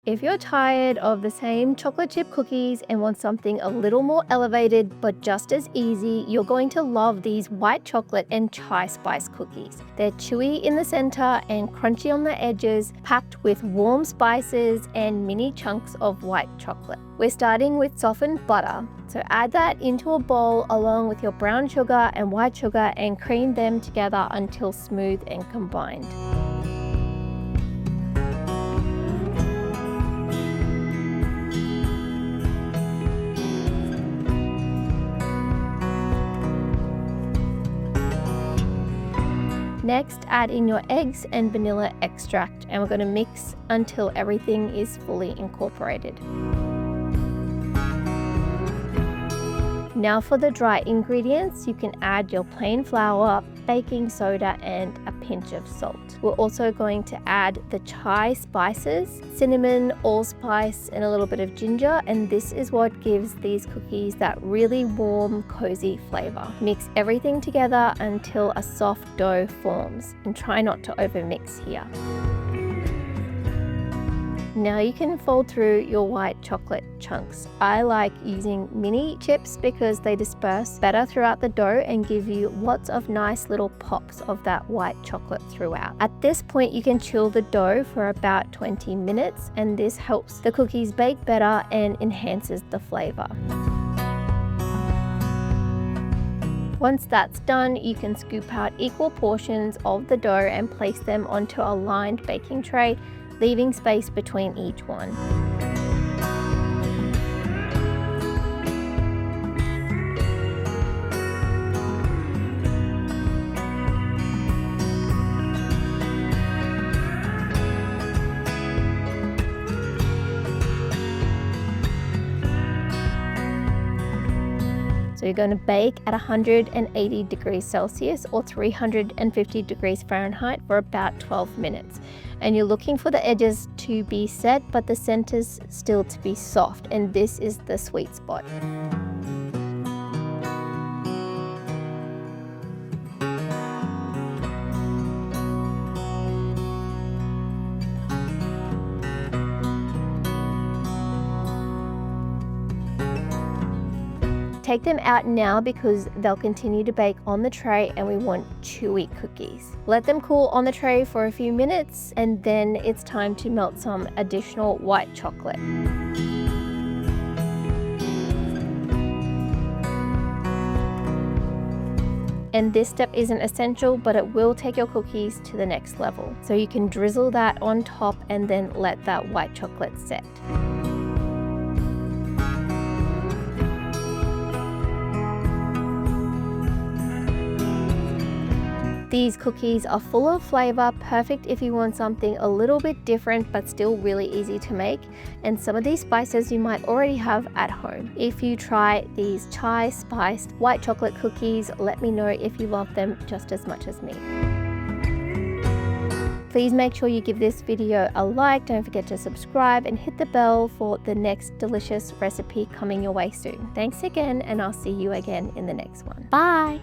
If you're tired of the same chocolate chip cookies and want something a little more elevated but just as easy, you're going to love these white chocolate and chai spice cookies. They're chewy in the center and crunchy on the edges, packed with warm spices and mini chunks of white chocolate. We're starting with softened butter, so add that into a bowl along with your brown sugar and white sugar and cream them together until smooth and combined. Next, add in your eggs and vanilla extract, and we're going to mix until everything is fully incorporated. Now for the dry ingredients, you can add your plain flour, baking soda, and a pinch of salt. We're also going to add the chai spices, cinnamon, allspice, and a little bit of ginger, and this is what gives these cookies that really warm, cozy flavor. Mix everything together until a soft dough forms, and try not to overmix here. Now you can fold through your white chocolate chunks. I like using mini chips because they disperse better throughout the dough and give you lots of nice little pops of that white chocolate throughout. At this point, you can chill the dough for about 20 minutes, and this helps the cookies bake better and enhances the flavor. Once that's done, you can scoop out equal portions of the dough and place them onto a lined baking tray, leaving space between each one. So you're going to bake at 180 degrees Celsius or 350 degrees Fahrenheit for about 12 minutes. And you're looking for the edges to be set, but the centers still to be soft, and this is the sweet spot. Take them out now because they'll continue to bake on the tray and we want chewy cookies. Let them cool on the tray for a few minutes, and then it's time to melt some additional white chocolate. And this step isn't essential, but it will take your cookies to the next level. So you can drizzle that on top and then let that white chocolate set. These cookies are full of flavor, perfect if you want something a little bit different but still really easy to make. And some of these spices you might already have at home. If you try these chai spiced white chocolate cookies, let me know if you love them just as much as me. Please make sure you give this video a like, don't forget to subscribe and hit the bell for the next delicious recipe coming your way soon. Thanks again, and I'll see you again in the next one. Bye!